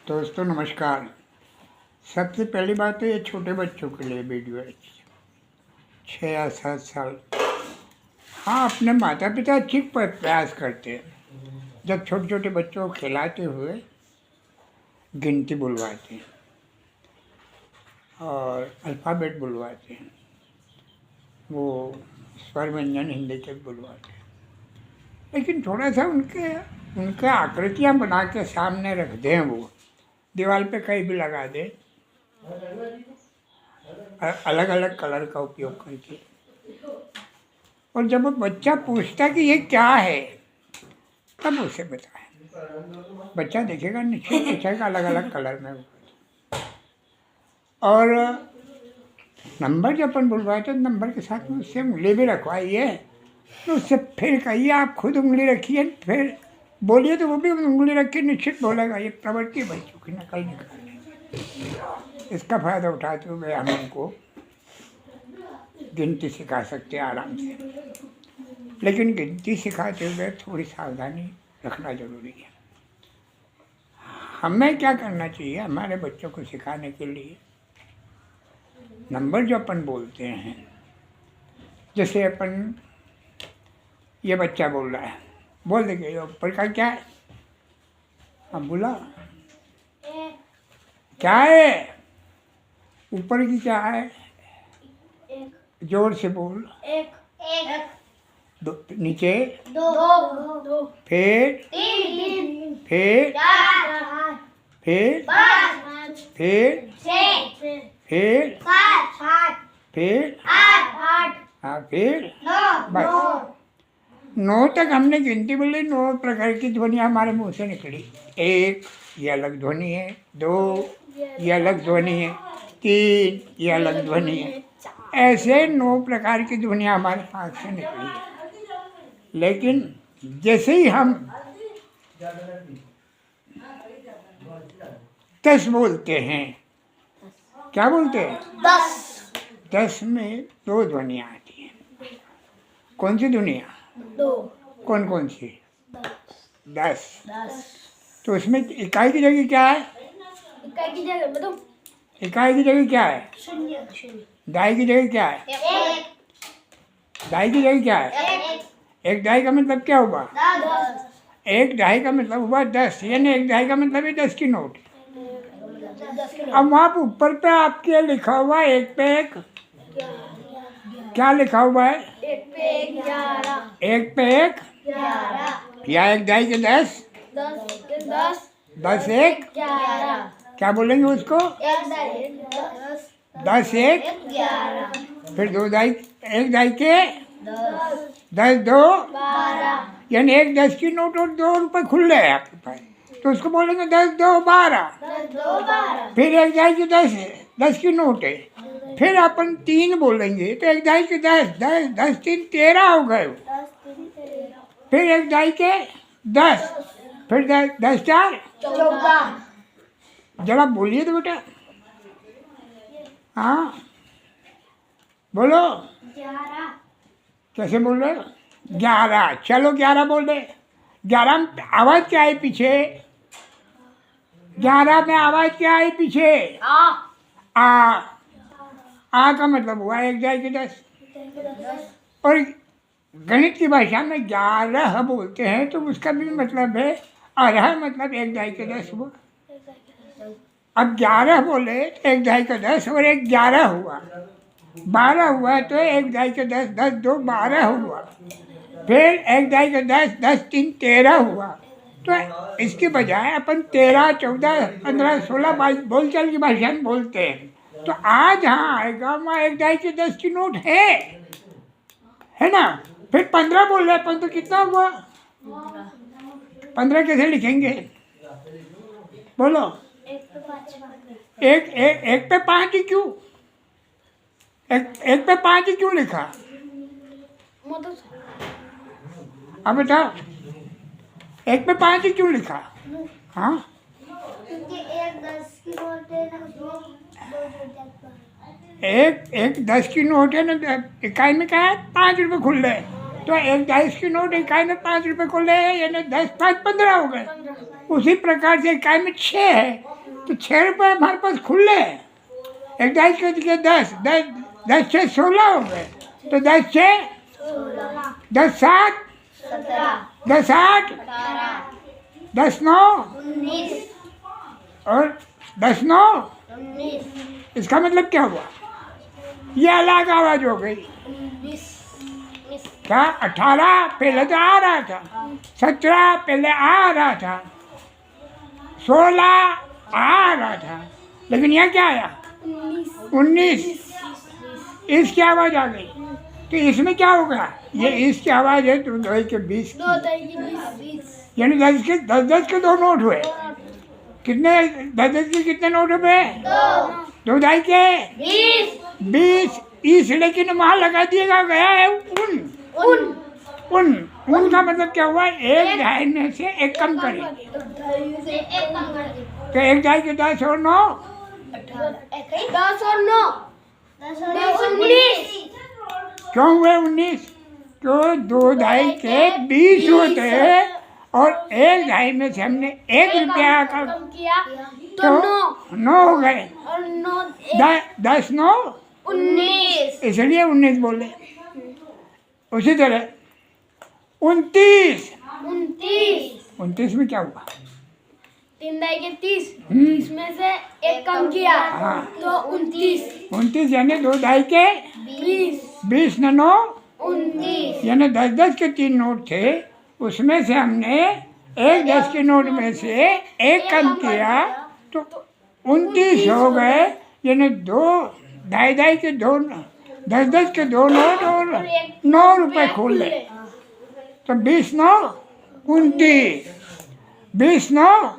दोस्तों नमस्कार। सबसे पहली बात तो ये छोटे बच्चों के लिए वीडियो है, 6 या 7 साल। हाँ, अपने माता पिता ठीक प्रयास करते हैं। जब छोटे छोटे बच्चों को खिलाते हुए गिनती बुलवाते हैं और अल्फ़ाबेट बुलवाते हैं, वो स्वर व्यंजन हिंदी के बुलवाते हैं, लेकिन थोड़ा सा उनका आकृतियाँ बना के सामने रख दें, वो दीवार पे कहीं भी लगा दें, अलग अलग कलर का उपयोग करके। और जब वो बच्चा पूछता कि ये क्या है, तब उसे बताएं। बच्चा देखेगा, निश्चित पूछेगा अलग अलग कलर में। और नंबर जब अपन बुलवाते तो नंबर के साथ में उससे उंगली भी रखवाइए, तो उससे फिर कहिए आप खुद उंगली रखिए, फिर बोलिए तो वो भी उंगली रख के निश्चित बोलेगा। ये प्रवृत्ति बच्चों की नकल निकालने। इसका फ़ायदा उठाते हुए हम उनको गिनती सिखा सकते हैं आराम से, लेकिन गिनती सिखाते हुए थोड़ी सावधानी रखना जरूरी है। हमें क्या करना चाहिए हमारे बच्चों को सिखाने के लिए? नंबर जो अपन बोलते हैं, जैसे अपन ये बच्चा बोल रहा है, बोल देंगे ये ऊपर का क्या है? अब बोला क्या है? ऊपर की क्या है? जोर से बोल। एक। दो, नीचे दो। फिर तीन। फिर चार। फिर पाँच। फिर छः। फिर सात। फिर आठ। हाँ फिर नौ। बस 9 तक हमने गिनती बोली। 9 प्रकार की ध्वनियाँ हमारे मुंह से निकली। 1 ये अलग ध्वनि है, 2 ये अलग ध्वनि है, 3 ये अलग ध्वनि है। ऐसे 9 प्रकार की ध्वनियाँ हमारे हाथ से निकली है। लेकिन जैसे ही हम 10 बोलते हैं, क्या बोलते हैं? 10 में 2 ध्वनियाँ आती हैं। कौन सी ध्वनियाँ? दो। कौन कौन सी? 10। तो उसमें इकाई की जगह क्या है? इकाई की जगह बताओ। इकाई की जगह क्या है? शून्य। दाई की जगह क्या है? एक। दाई की जगह क्या है? एक दाई का मतलब क्या हुआ? 10। एक दाई का मतलब हुआ 10, यानी एक दाई का मतलब है 10 की नोट। 10। अब वहाँ पे ऊपर पे आपके लिखा हुआ है 1 पे 1। क्या लिखा हुआ है? 1 पे 11। 1 पे 1 11। या एक दाई के 10। 10 10 1 11। क्या बोलेंगे उसको? 10 1 11। फिर 2 दाई, एक दाई के 10 10 2, 12। यानी एक 10 की नोट और 2 रुपये खुले हैं आपके पास, तो उसको बोलेंगे 10 2 12। 10 2 12। फिर एक दाई की 10 है, 10 की नोट है। फिर अपन 3 बोलेंगे तो एक दाई के 10 10 10 3 13 हो गए। 10 3 13। फिर एक दाई के 10, फिर 10 4। 14। जरा बोलिए तो बेटा। हाँ बोलो। 11। कैसे बोल रहे हो? 11। चलो 11 बोल रहे। 11 में आवाज़ क्या है पीछे? 11 में आवाज़ क्या है पीछे? आ का मतलब हुआ एक दाई के 10। और गणित की भाषा में 11 बोलते हैं तो उसका भी मतलब है आधा, मतलब एक दाई के 10 हुआ। अब 11 बोले तो एक दाई का 10 और एक 11 हुआ। 12 हुआ तो एक दाई के 10 10 2 12 हुआ। फिर एक दाई के 10 10 3 13 हुआ। तो इसके बजाय अपन 13 14 15 16 22 बोलचाल की भाषा में बोलते हैं। तो आज जहाँ आएगा वहाँ एक दाई के 10 की नोट है ना। फिर 15 बोल रहे अपन तो कितना हुआ? 15 कैसे लिखेंगे? बोलो। एक पे 5 ही क्यों? एक पे 5 ही क्यों लिखा? अब बताओ, एक पे 5 ही क्यों लिखा? हाँ, क्योंकि एक 10 की नोट है ना, एक 10 की नोट है ना, इकाई में क्या है? 5 रुपये खुल रहे। तो एक 10 की नोट इकाई में 5 रुपये खुल रहे हैं, यानी 10 5 15 हो गए। उसी प्रकार से इकाई में 6 है तो 6 रुपये हमारे पास खुले हैं। एक डाइस के 10, 10 से 16 हो गए, तो 10 से 16 10 7, 17 10 8, 18 10 9 19 और 10 9। 19 इसका मतलब क्या हुआ? ये अलग आवाज हो गई। 19 क्या 18 पहले तो आ रहा था, 17 पहले आ रहा था, 16 आ रहा था, लेकिन यहाँ क्या आया? 19। इसकी आवाज आ गई, तो इसमें क्या होगा? ये इसकी आवाज है तो 2 के 20, 20 यानी 10 के 2 नोट हुए। कितने 10 के कितने नोट हुए? 2 ढाई के 20। इस लेकिन वहाँ लगा दिएगा, गया है उन का मतलब क्या हुआ? एक ढाई में से एक कम करें, तो 1 ढाई के 10 और 9, 10 और 9 19। क्यों हुए 19? क्यों 2 ढाई के 20 होते हैं और 1 ढाई में से हमने 1 रुपया का कम किया तो 9 हो गए, और 9 10 9, 19 इसलिए 19 बोले। उसी तरह 29 में क्या हुआ? 3 ढाई के 30 में से एक कम किया हाँ। तो 29 यानी 2 ढाई के 20 न 9, 19 यानी 10 के 3 नोट थे, उसमें से हमने एक 10 के नोट में से एक कम किया तो 29 हो गए, यानी 2 ढाई के 2, 10 के 2 नोट और 9 रुपए खोल ले, तो 20 9 29, 20 9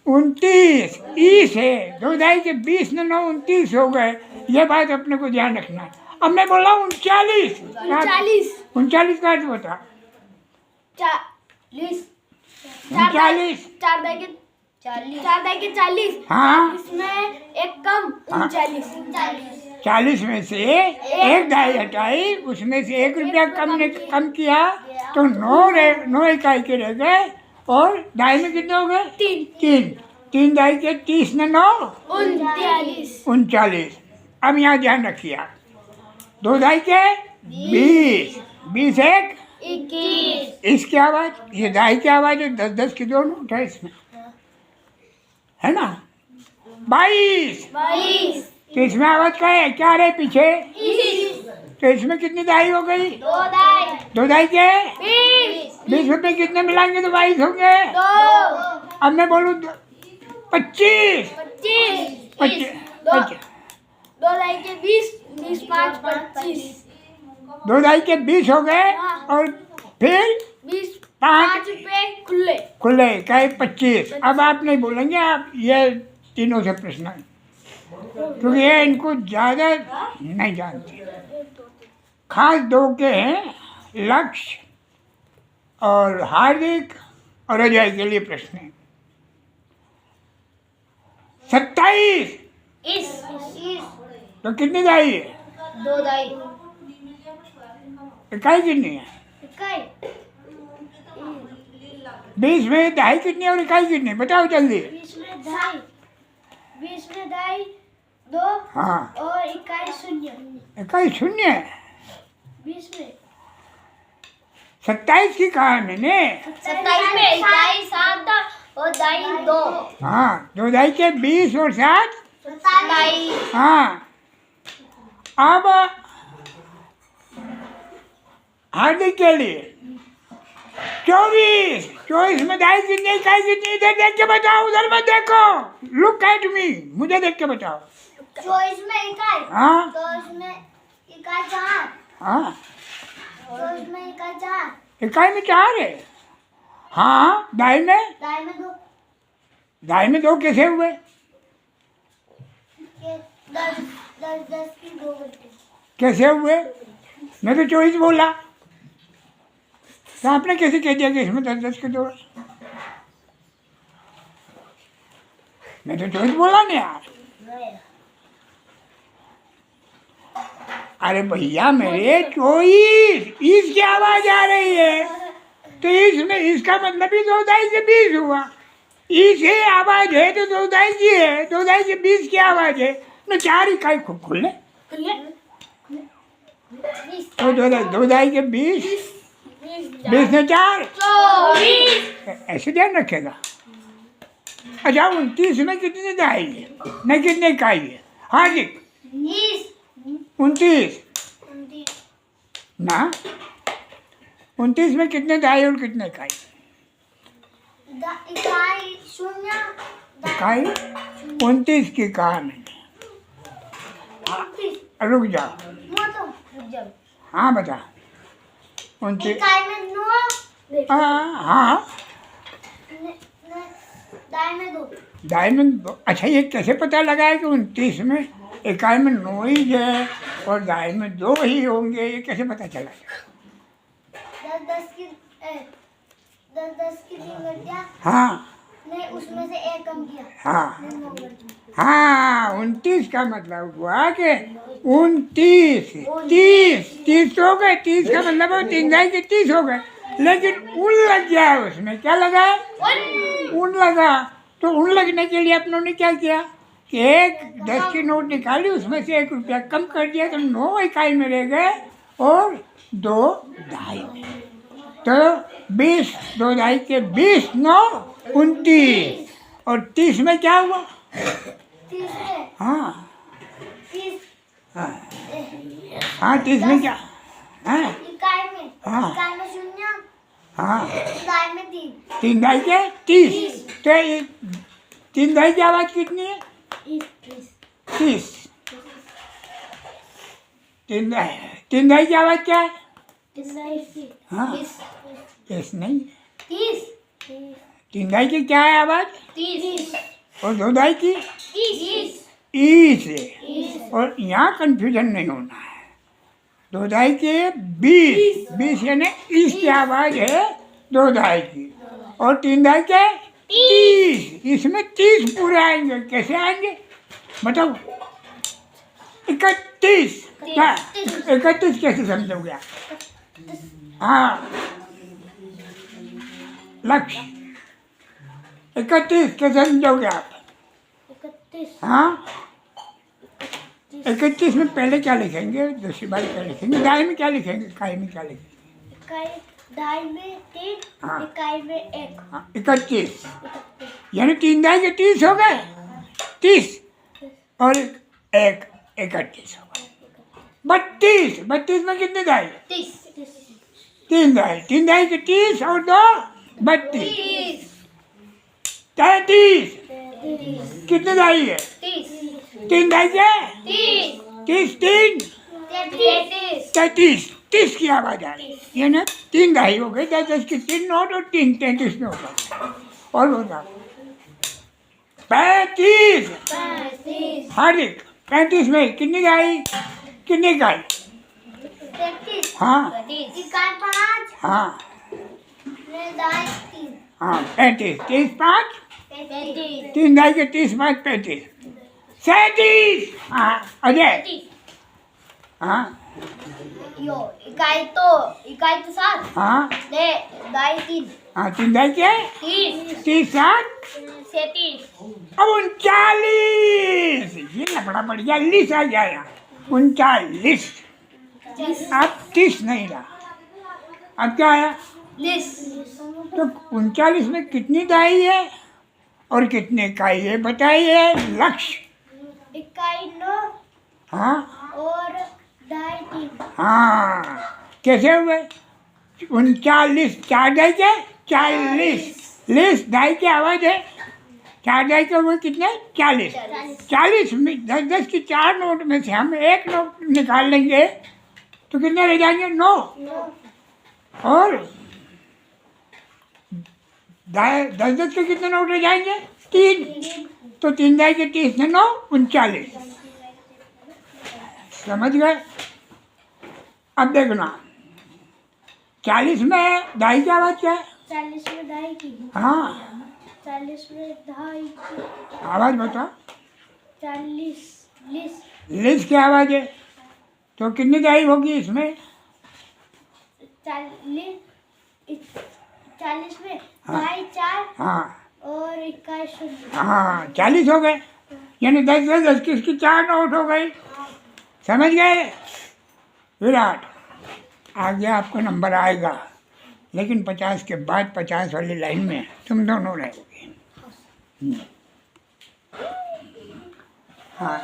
29, इस है 2 ढाई के 20 न 9 29 हो गए। ये बात अपने को ध्यान रखना। अब मैं बोला 39 का अर्थ बता। 40 39 4 ढाई के 40 हाँ। इसमें एक कम 40 में से 1 ढाई हटाई, उसमें से 1 रुपया कम किया तो 9 इकाई के रह गए, और ढाई में कितने हो गए? 3 ढाई के 30 न 9 39। अब यहाँ ध्यान रखिए आप, 2 ढाई के 20 1 21 इसकी आवाज, ये ढाई की आवाज है, 10 की 2 नोट है इसमें, है ना? 22 तो इसमें आवाज क्या है? क्या रहे पीछे? तो इसमें कितनी दाई हो गई? 2 ढाई के 20 रुपये कितने मिलाएंगे तो 22 होंगे। अब मैं बोलूँ 25 2 ढाई के 20 5 25 2 ढाई के 20 हो गए, और फिर 5 रुपए खुले खुले कहे 25। अब आप नहीं बोलेंगे, आप ये तीनों से प्रश्न है, क्योंकि ये इनको ज़्यादा नहीं जानते। खास 2 के हैं, लक्ष्य और हार्दिक और अजय के लिए प्रश्न है। 27 तो कितनी दाई है? 2 ढाई इकाई कितनी है? 20 में ढाई कितनी और इकाई कितनी? बताओ जल्दी। 20 में ढाई 2 हाँ, और इकाई 0 इकाई 0 है। 20 में 27 की कहा है मैंने। 27 में इकाई 7 और ढाई 2 हाँ, 2 ढाई के 20 और 7 27 हाँ। अब हार्दिक के लिए 24 में ढाई कितनी इकाई कितनी? इधर देख के बताओ, उधर मत देखो, लुक एट मी, मुझे देख के बताओ। 24 में इकाई हाँ तो उसमें इकाई 4 हाँ, तो उसमें इकाई 4 इकाई में 4 है। हाँ, ढाई में 2 कैसे हुए? 10 की 2 बटे कैसे हुए? मैं तो 24 बोला, तो आपने कैसे कह दिया कि इसमें 10 के 2? मैं तो 24 बोला नहीं यार। अरे भैया मेरे 24 इसकी आवाज आ रही है, तो इसमें इसका मतलब ही 2 ढाई के 20 हुआ। ई से आवाज है तो दो दाई की है, दो दाई के 20 की आवाज है न 4 इकाई खूब खुले तो दो दाई के 20 20 ने 4 ऐसे ध्यान रखेगा। अच्छा 29 में कितनी दाई है न कितने इकाई है? हाँ जी 29 ना 29 में कितने दाई और कितने इकाई? इकाई शून्य इकाई 29 की कहा मैंने। रुक जाओ, हाँ बता 29 इकाई में 9 हाँ दाई में 2 दाई में दो। अच्छा ये कैसे पता लगा है कि 29 में इकाई में 9 ही है और दाई में 2 ही होंगे, ये कैसे पता चला? 10 की 3 गड्ढा हाँ ने उसमें से एक कम किया हाँ ने 9 गड्ढा। हाँ 29 का मतलब हुआ कि 29 30 तो हो गए, 30 का मतलब है 3 दाई के 30 हो गए, लेकिन ऊन लग गया है उसमें। क्या लगा है? ऊन लगा। तो ऊन लगने के लिए अपनों ने क्या किया कि एक 10 की नोट निकाली, उसमें से 1 रुपया कम कर दिया तो 9 इकाई में रह गए और 2 दाई में। तो 20 2 दाई के 20 9 29 और 30 में क्या हुआ? 30 में हाँ 30 हाँ 30 में क्या? हाँ इकाई में हाँ। इकाई में शून्य हाँ दाई में 3 3 दाई के 30 तो ये 3 दाई की आवाज़ कितनी है? 30 3 दाई की आवाज़ क्या है? हाँ इस नहीं 3 दाई की क्या है आवाज़? 30 और 2 दाई की ई से। और यहाँ कंफ्यूजन नहीं होना है। 2 दाई के 20 यानी इस की आवाज़ है 2 दाई की और 3 दाई के 30 इसमें 30 पूरे आएंगे। कैसे आएंगे बताओ? 31 क्या 31 कैसे समझोगे आप? हाँ लक्ष्य 31 कैसे समझोगे आप? 31 हाँ 31 में पहले क्या लिखेंगे? दूसरी बार क्या लिखेंगे? दाई में क्या लिखेंगे? इकाई में क्या लिखेंगे? इकाई दाई में 3 हाँ। इकाई में 1 हाँ 31 यानी 3 दाई के 30 हो गए 30 और 1 31 हो गए 32 में कितने दाई? 3 दाई 3 दाई के 30 और 2 32 33 कितने दाई है? 3 दाई के 30 3 33 की आवाज़ आ रही ये ना 3 दाई हो गई 10 की 3 नोट और 3 33 नोट हो गए। और बताओ 35 हार्दिक 35 में कितनी दाई कितनी इकाई? 33 हाँ इकाई 5 हाँ ने दाई 3 हाँ 35 30 5 35 3 दाई के 30 5 35 37 हाँ अजय हाँ यो इकाई तो 7 हाँ ने दाई 3 हाँ 3 दाई के 30 7 37 अब 39 ये लफड़ा पड़ गया 40 आ गया यहाँ 39 अब 30 नहीं रहा अब क्या आया? तो 39 में कितनी दाई है और कितने इकाई है बताइए? लक्ष्य इकाई 9 हाँ और दाई 3 हाँ कैसे हुए? 39 4 दाई के 40 दाई की आवाज़ है 4 दाई के हुए कितने? 40 में 10 की 4 नोट में से हम 1 नोट निकाल लेंगे तो कितने रह जाएंगे? 9 और 10 के कितने नोट रह जाएंगे? 3 तो 3 दाई के 30 ने 9 39 समझ गए? अब देखना 40 में दाई की आवाज़ क्या है? 40 में दाई की हाँ 40 में दाई की आवाज़ बताओ 40 लिस की आवाज़ है तो कितनी दाई होगी इसमें? 40 में हाँ। दाई 4 हाँ और 21। हाँ 40 हो गए, यानी 10 10 10 की 4 नोट हो गई। समझ गए विराट? आगे आपको नंबर आएगा, लेकिन 50 के बाद 50 वाली लाइन में तुम दोनों रहोगे। हाँ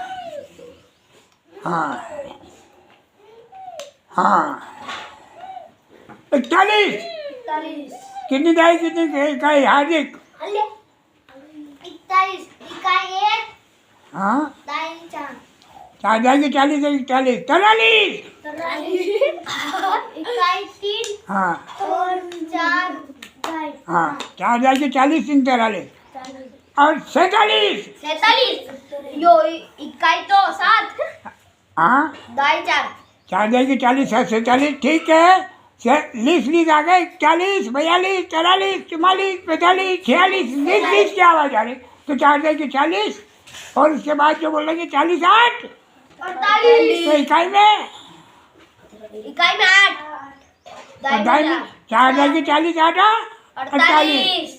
हाँ हाँ 41। 41 कितनी दाई कितनी इकाई हार्दिक? 41 इकाई 1 हाँ दाई 4 4 दाई के 40 41 43। 43 इकाई 3 हाँ और 4 दाई। हाँ 4 दाई के 40 3 43 और 47। 47 यो इकाई तो 7 हाँ दाई 4 4 दाई के 40 7 47 ठीक है। लिस्ट आ गए 41 42 43 44 45 46 लिस्ट की आवाज आ रही, तो 4 दाई के 40 और उसके बाद जो बोलेंगे 40 8 तो इकाई में 8 और दाई में 4 दाई के 40 8 48।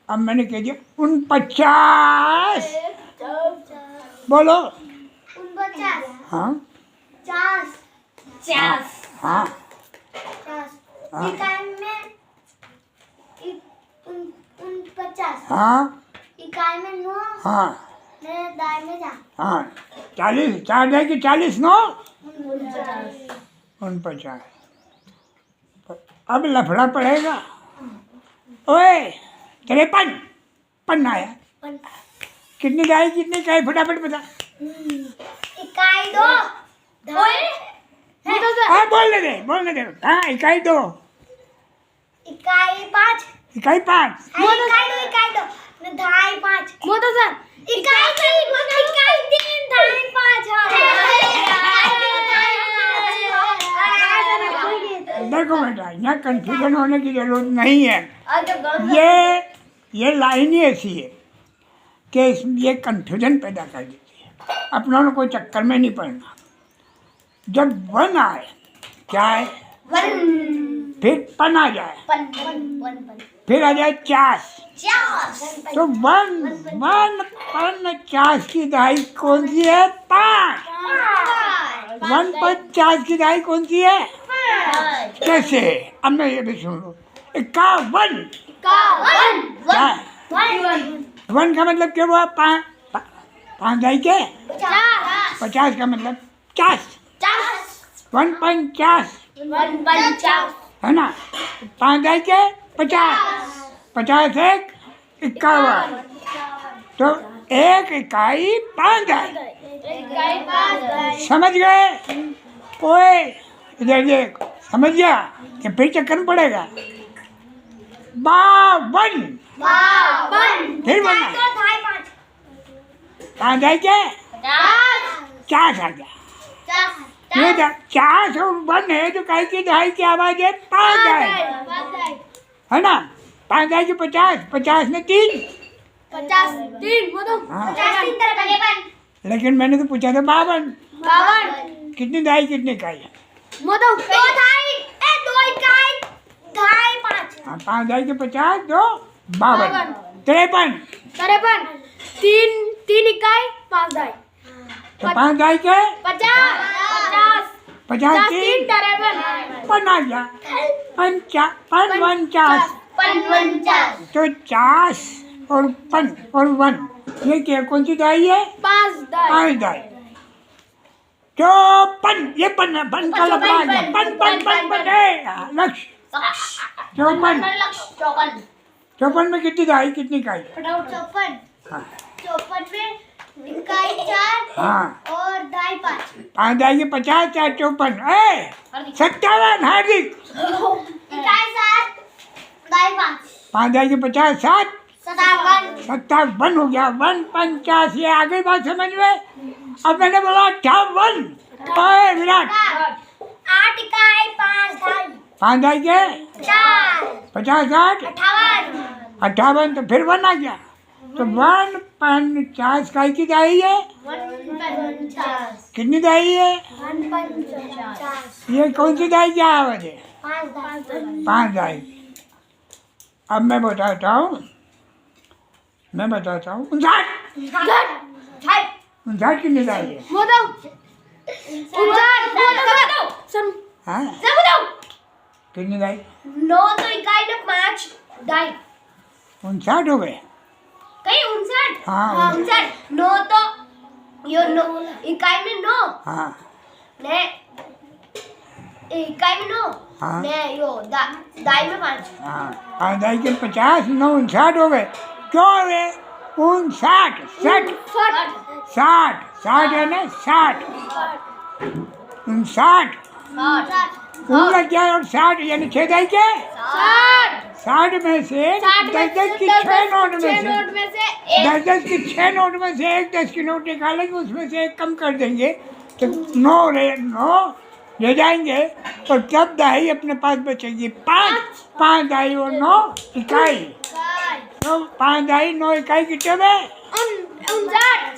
अब मैंने कह दिया 49। बोलो 49 हाँ 50 हाँ 50 इकाई में 49 हाँ इकाई में 9 हाँ मेरे दाई में 4 हाँ 40 4 दाई की 40 9 49। अब लफड़ा पड़ेगा। ओए 53 पन्ना आया। कितनी दाई कितनी इकाई फटाफट बता। इकाई 2 हाँ बोलने दे हाँ इकाई 2 इकाई 5 इकाई 5 इकाई 2 ढाई 5 मोटो सर इकाई 3 ढाई 5। देखो बेटा यहाँ कंफ्यूजन होने की जरूरत नहीं है। ये लाइन ही ऐसी है कि ये कंफ्यूजन पैदा कर देती है। अपनों को चक्कर में नहीं पड़ना। जब 1 आए क्या है, फिर पन आ जाए, फिर आ जाए 50, तो 1 पन 50 की दाई कौन सी है? 5। 1 पन 50 की दाई कौन सी है? कैसे? अब मैं ये भी सुन लो। 51 क्या है? 1 का मतलब क्या हुआ? 5 दाई के 50 का मतलब 50। 1 पन 50 है ना? 5 दाई के 50 50 1 51, तो 1 इकाई 5 दाई। समझ गए? ओए इधर देख, समझ गया कि फिर चक्कर में पड़ेगा। 52 फिर बोलना 5 दाई के 50 आ गया। ये 50 और 1 है तो कहीं की दाई की आवाज है 5 दाई, है ना? 5 दाई के 50 50 में 3 हाँ। लेकिन मैंने तो पूछा था 52 कितनी दाई कितनी इकाई है? हाँ 5 दाई के 50 2 52 53 3 इकाई 5 दाई तो 5 दाई के 50 50 3 पन आ गया 50 तो 50 और पन और 1 ये क्या कौन सी दाई है? 5 दाई। तो पन ये पन का लफड़ा आ गया। पन लक्ष्य 54 में कितनी दाई कितनी इकाई? 54 हाँ 54 में इकाई 4 हाँ और दाई 5 5 दाई के 50 4 54 57 हार्दिक इकाई 7 दाई 5 दाई के 50 7 57 हो गया। 1 50 ये आगे बात समझ में? अब मैंने बोला 58 विराट 8 इकाई 5 दाई 5 दाई के 50 50 60 58 तो फिर 1 आ गया। तो 1 50 का की दाई है? 150 कितनी दाई है? 150 ये कौन सी दाई की आवाज है? 5 दाई 5 दाई। अब मैं बताता हूँ मैं बताता हूँ 59 59 कितनी दाई है? हाँ कितनी दाई? 9 तो इकाई में 5 दाई 59 हो गए। कहीं 59 हाँ 59 9 तो यो 9 इकाई में 9 हाँ ने इकाई में 9 हाँ। ने यो दाई में 5 हाँ 5 दाई के 50 9 59 हो गए। क्यों हो गए? 59 60 है ना 60 59 पूरा क्या और 60 यानी 6 दाई के 60 में से 10 की 6 नोट में से 10 की 6 नोट में से एक 10 की नोट निकालेंगे, उसमें से एक कम कर देंगे तो 9 ले जाएंगे और तब दाई अपने पास बचेगी 5 दाई और 9 इकाई। तो 5 दाई 9 इकाई कितने में?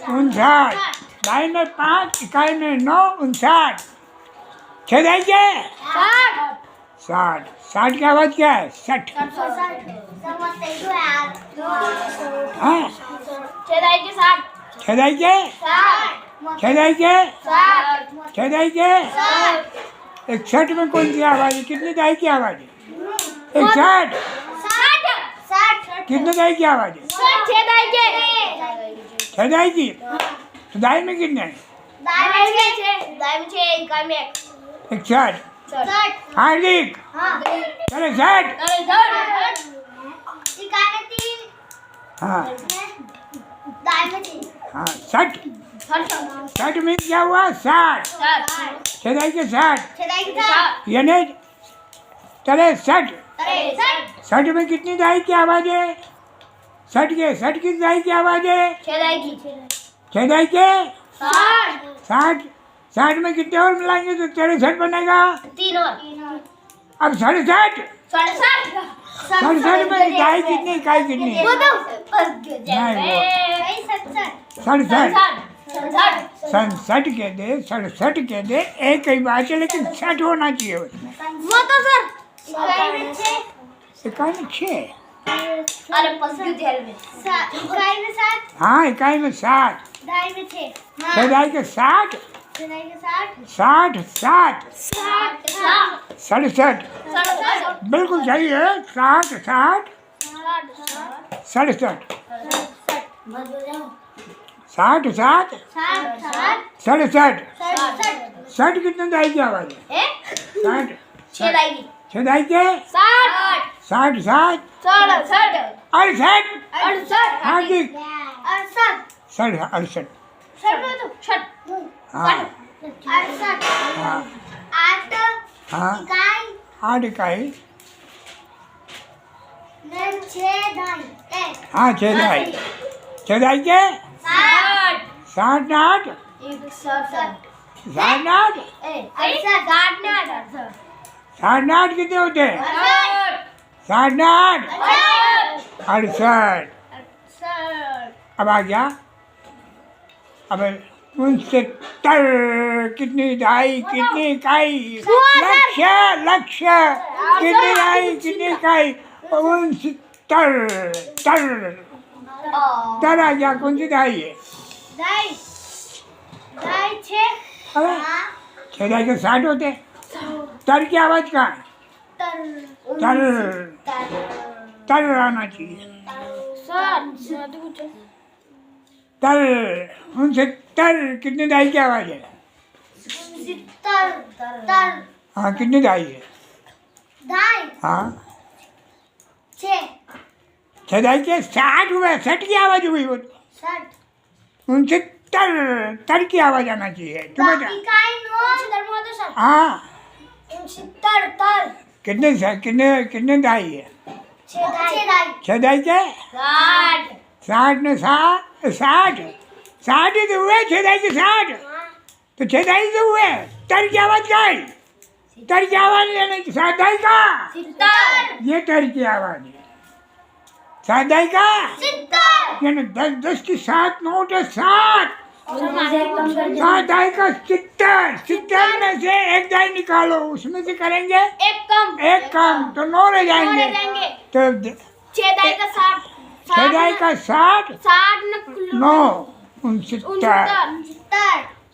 59 दाई में 5 इकाई में 9 59 6 दाई के 60 की आवाज क्या है? 60 हाँ 6 दाई के 6 दाई के 61 में कौन सी आवाज है? कितनी दाई की आवाज है? 61 कितने दाई की आवाज है? 6 दाई की। तो दाई में कितने हैं? 61 हार्दिक चले 60 हाँ हाँ 60 में क्या हुआ? 60 6 दाई के 60 यानी चले 60 में कितनी दाई की आवाज है? 60 की दाई की आवाज है? 6 दाई के 60 में कितने और मिलाएंगे तो 63 बनेगा। अब 67 में दाई कितनी इकाई कितनी? सड़सठ के दे 67 के दे एक ही बात है, लेकिन 60 होना चाहिए उसमें। इकाई में 6 हाँ इकाई में 60 6 दाई के 60 67 बिल्कुल सही है। 67 67 कितने दाई की आवाज है? 60 6 दाई के 60 68 हार्दिक 68 हाँ हाँ 8 इकाई हाँ 6 दाई के 60 8 8 कितने होते हैं? 68 68 अब आ गया। अब 69 कितनी दाई कितनी इकाई? लक्ष्य कितनी दाई कितनी इकाई? 69 तर आ गया। कौन सी दाई है? 6 दाई के 60 होते। तर की आवाज कहाँ है? तर आना चाहिए। तर 69 कितनी दाई की आवाज है? हाँ कितनी दाई है? हाँ 6 दाई के 60 हुए। 60 की आवाज हुई वो 69 तर की आवाज आना चाहिए। तुम बता। हाँ कितने दाई है? 6 दाई के 60 ने 60 ही तो हुए। 6 दाई के 60 तो 6 दाई तो हुए। तर की आवाज क्या है? तर की आवाज लेने की 7 दाई का ये तर की आवाज है। 7 दाई का यानी 10 की 7 नोट है। 7 दाई का 70 में से एक दाई निकालो, उसमें से करेंगे एक कम तो 9 रह जाएंगे। तो 6 दाई का छह दाई का 60 60 9 69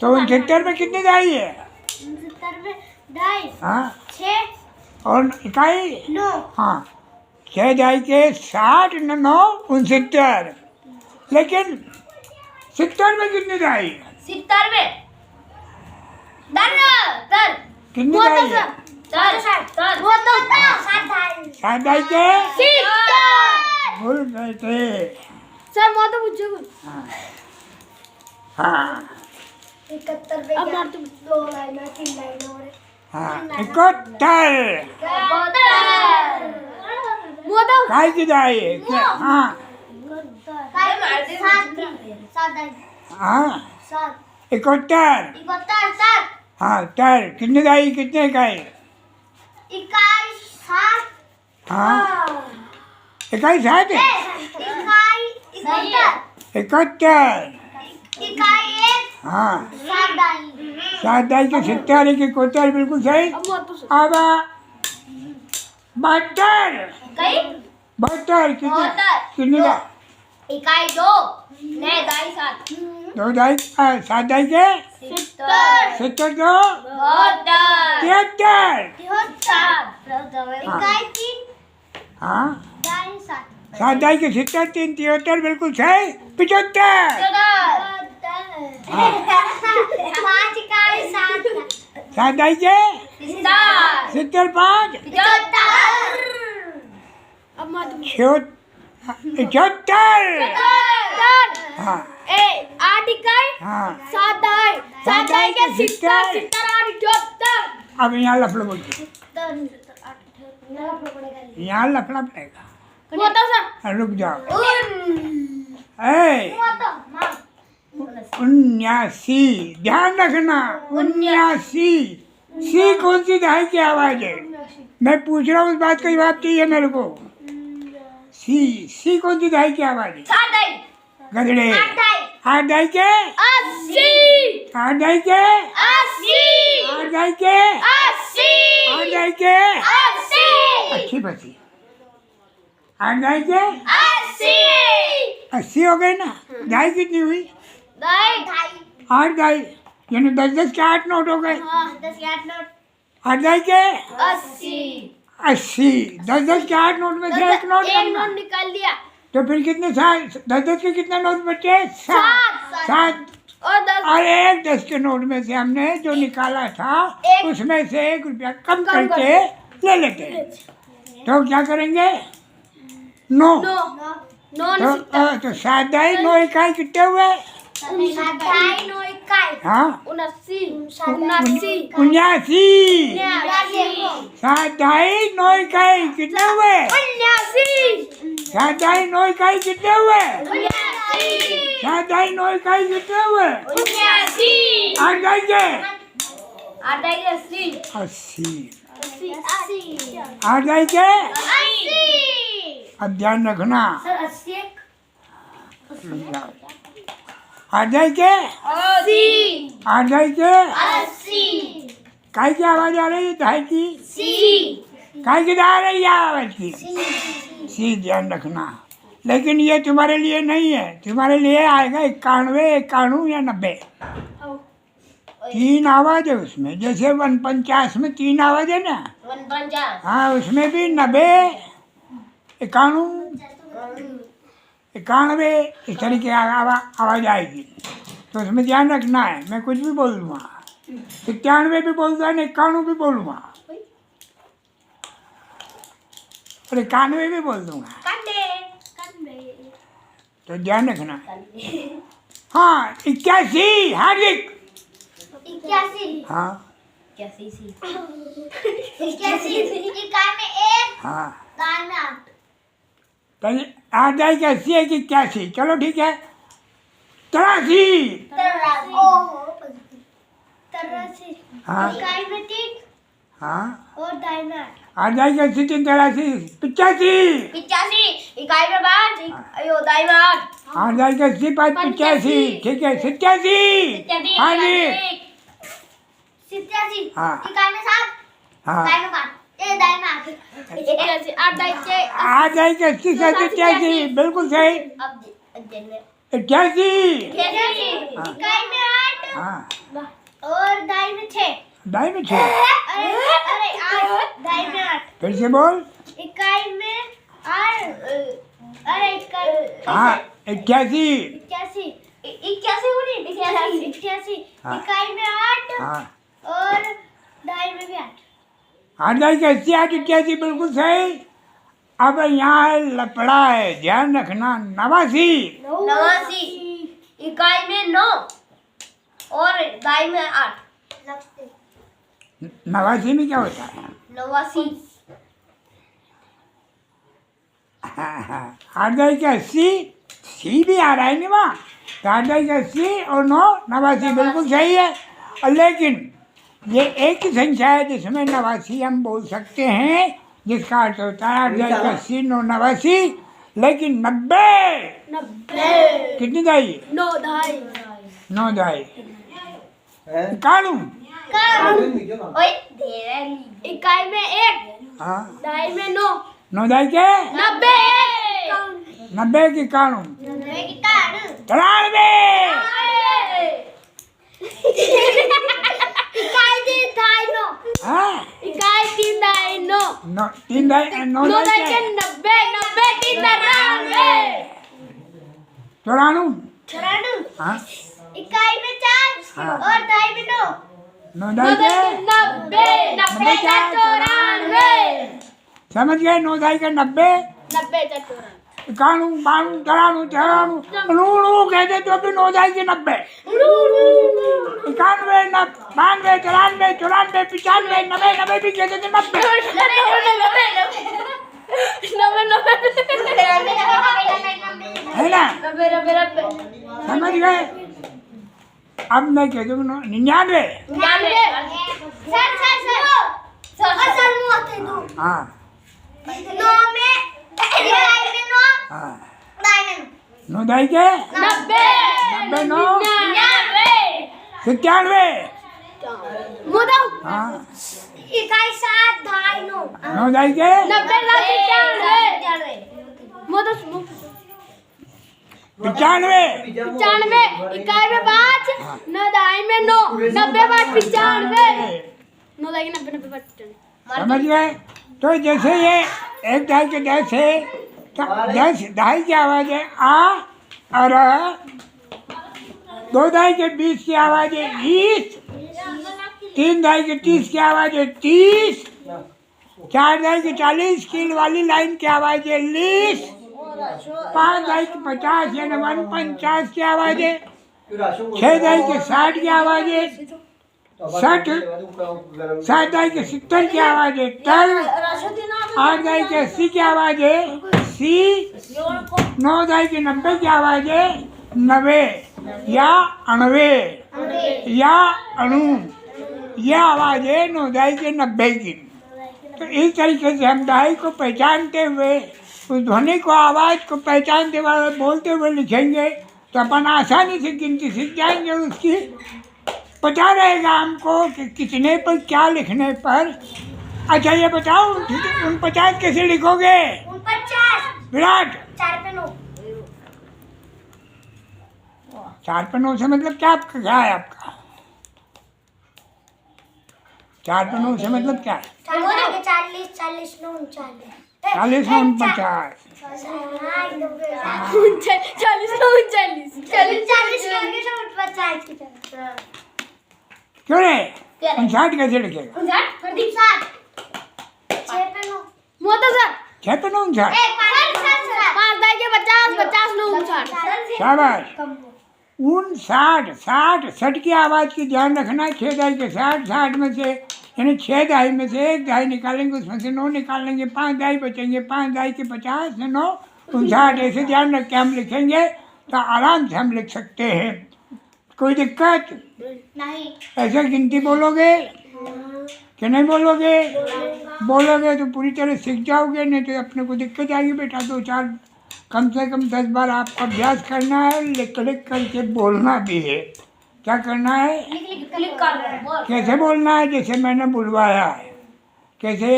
तो 69 में कितनी दाई है? 69 में दाई हाँ 6 और इकाई 9 हाँ 6 दाई के 60 9 69 लेकिन 70 में कितनी दाई है? 70 में तर कितनी दाई है? वो तो 7 दाई के 70 भूल गए थे। सर मैं तो पूछो हाँ 71 पे अब तुम 2 लाइन 3 लाइन और हाँ 71 वो तो काय की दाई है क्या? हाँ हाँ 71 हाँ तर कितनी दाई कितने इकाई? हाँ इकाई 7 है 71 हाँ 7 दाई के 70 की 71 बिल्कुल सही। अब 72 कितने कितनी दाई? इकाई 2 ने दाई 7 2 दाई 7 दाई के 70 दो 73 इकाई 3 हाँ दाई 7 7 दाई के 70 3 73 बिल्कुल सही। 75 पाँच इकाई 7 7 दाई के 70 5 76 हाँ 8 इकाई हाँ 7 दाई 7 दाई के 70 78 अब यहाँ लफड़ा बोलते यहाँ लफड़ा पड़ेगा। वो तो सर रुक जाओ ए 79 ध्यान रखना 79 सी कौन सी दाई की आवाज है? मैं पूछ रहा हूँ उस बात का जवाब चाहिए मेरे को। सी कौन सी दाई की आवाज है? 7 दाई गधड़े 8 दाई के 80 8 दाई के 80 8 दाई के 80 8 दाई के 80 अच्छी बची 8 दाई के 80 80 हो गई ना। दाई कितनी हुई? दाई 8 दाई यानी 10 के 8 नोट हो गए। 10 के 8 नोट 8 दाई के 80 10 के 8 नोट में से एक नोट करना। निकाल दिया तो फिर कितने 10 के कितने नोट बचे? 7 और 10 और एक 10 के नोट में से हमने जो निकाला था उसमें से 1 रुपया कम करके ले लेते हैं। तो क्या करेंगे? 9 तो 7 दाई 9 इकाई कितने हुए? 9 इकाई हाँ 79 7 दाई 9 इकाई कितने हुए? 7 दाई 9 इकाई कितने हुए? 7 दाई 9 इकाई कितने हुए? 8 दाई के 80 8 दाई के। अब ध्यान रखना 8 दाई के 8 दाई के काय की आवाज आ रही है? दाई की काय की आ रही है आवाज की? सी ध्यान रखना। लेकिन ये तुम्हारे लिए नहीं है, तुम्हारे लिए आएगा 91 91 या 90। 3 आवाज है उसमें, जैसे 49 में 3 आवाज है ना। हाँ उसमें भी 90 91 91 इस तरीके की आवाज आएगी। तो उसमें ध्यान रखना है। मैं कुछ भी बोल दूँगा, 91 भी बोल दूँगा, 91 भी बोलूँगा और 91 भी बोल दूँगा। तो ध्यान रखना। हाँ 81 हार्दिक 81 हाँ 81 इकाई में 1 हाँ दाई में 8 पहले 8 दाई के 80 है कि 81? चलो ठीक है 83 हाँ इकाई में 3 हाँ और दाई में 8 दाई के 80 3 83 85 इकाई में 5 अयो दाई में 8 8 दाई के 80 5 85 ठीक है 87 हाँ जी 87 हाँ इकाई में 7 हाँ दाई में 5 एक दाई में 8 81 8 दाई के 8 दाई के 80 7 81 बिल्कुल सही। अब 81 इकाई में 8 हाँ और दाई में 6 दाई में 6 अरे 8 दाई में 8 फिर से बोल। इकाई में 8 अरे इकाई हाँ 81 81 हाँ। इकाई में 8 हाँ और दाई में भी 8 8 दाई के 80 8 81 बिल्कुल सही। अब यहाँ लपड़ा है, ध्यान रखना। 89 इकाई में 9 और दाई में 8 89 में क्या होता है? 89 8 दाई के 80 सी भी आ रहा है नहीं वहाँ, तो 8 दाई के 80 और 9 89 बिल्कुल सही है। और लेकिन ये एक ही संख्या है जिसमें 89 हम बोल सकते हैं, जिसका अर्थ होता है 8 दाई के 80 9 89। लेकिन 90 कितनी दाई? 9 दाई 9 दाई कानून। ओए इकाई में 1 हाँ दाई में 9 9 दाई के 90 90 की कानून। 90 की कान 93 इकाई 3 दाई 9 हाँ इकाई 3 दाई 9 3 दाई 9 9 दाई दाई के के 90 3 चौरानू। 94 हाँ इकाई में 4 हाँ। और दाई में 9 9 दाई के 90 94 समझ गए? 9 दाई के 90 कानून बानू तरानू चौरानू नूनू कहते तो भी 9 दाई के 90 91 92 93 94 95 90 90 भी कहते थे 90 है ना? समझ गए? अब मैं कह दूँ 99 हाँ हाँ 9 दाई के 90 9 97 हाँ इकाई 7 दाई 9 9 दाई के 95 इकाई में 5 9 दाई में 9 90 5 95 9 दाई के 90 5 समझ गए? तो जैसे ये 1 दाई के 10 है, तो 10 दाई की आवाज़ है आ और 2 दाई के 20 की आवाज़ है 20, 3 दाई के 30 की आवाज़ है 30, 4 दाई के 40 की वाली लाइन की आवाज़ है 40, 5 दाई के 50 यानी 150 की आवाज़ है, 6 दाई के 60 की आवाज़ है 60, 7 दाई के 70 की आवाज़ है 8 दाई के 80 की आवाज़ है 80, 9 दाई के 90 की आवाज़ है 90 या 90 या अणु। यह आवाज़ है 9 दाई के 90 की। तो इस तरीके से हम दाई को पहचानते हुए, उस ध्वनि को आवाज़ को पहचानते हुए बोलते हुए लिखेंगे तो अपन आसानी से गिनती सीख जाएंगे। उसकी पता रहेगा हमको कि कितने पर क्या लिखने पर। अच्छा ये बताओ 49 कैसे लिखोगे? 49 विराट 4 पे 9 4 पे 9 से मतलब क्या क्या है आपका? 4 पे 9 से मतलब क्या है? 40 40 40 9 40 9 49 क्यों रे? 59 कैसे लिखेगा? 6 पे 9 शाबाश। 59 60 60 की आवाज़ की ध्यान रखना। 6 दाई के 60 60 में से यानी 6 दाई में से 1 दाई निकालेंगे, उसमें से 9 निकाल लेंगे, 5 दाई बचेंगे, 5 दाई के 50 से 9 59। ऐसे ध्यान रख के हम लिखेंगे तो आराम से हम लिख सकते हैं। कोई दिक्कत नहीं। ऐसे गिनती बोलोगे कि नहीं बोलोगे? बोलोगे तो पूरी तरह सीख जाओगे, नहीं तो अपने को दिक्कत आएगी बेटा। 2-4 कम से कम 10 बार आपको अभ्यास करना है, लिख करके बोलना भी है। क्या करना है? क्लिक कर। कैसे बोलना है? जैसे मैंने बुलवाया है। कैसे?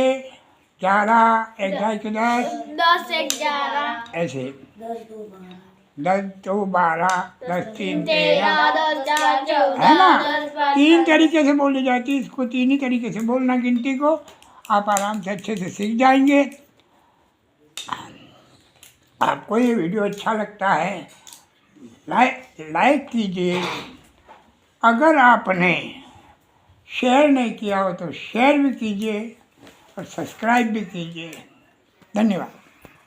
11, 1 ढाई के 10, 10 1 11, ऐसे 10 2 12, 10 3 13, 10 4 14, है ना? 10 5 तीन तरीके से बोली जाती है इसको, तीन ही तरीके से बोलना गिनती को। आप आराम से अच्छे से सीख जाएंगे। आपको ये वीडियो अच्छा लगता है लाइक कीजिए। अगर आपने शेयर नहीं किया हो तो शेयर भी कीजिए और सब्सक्राइब भी कीजिए। धन्यवाद।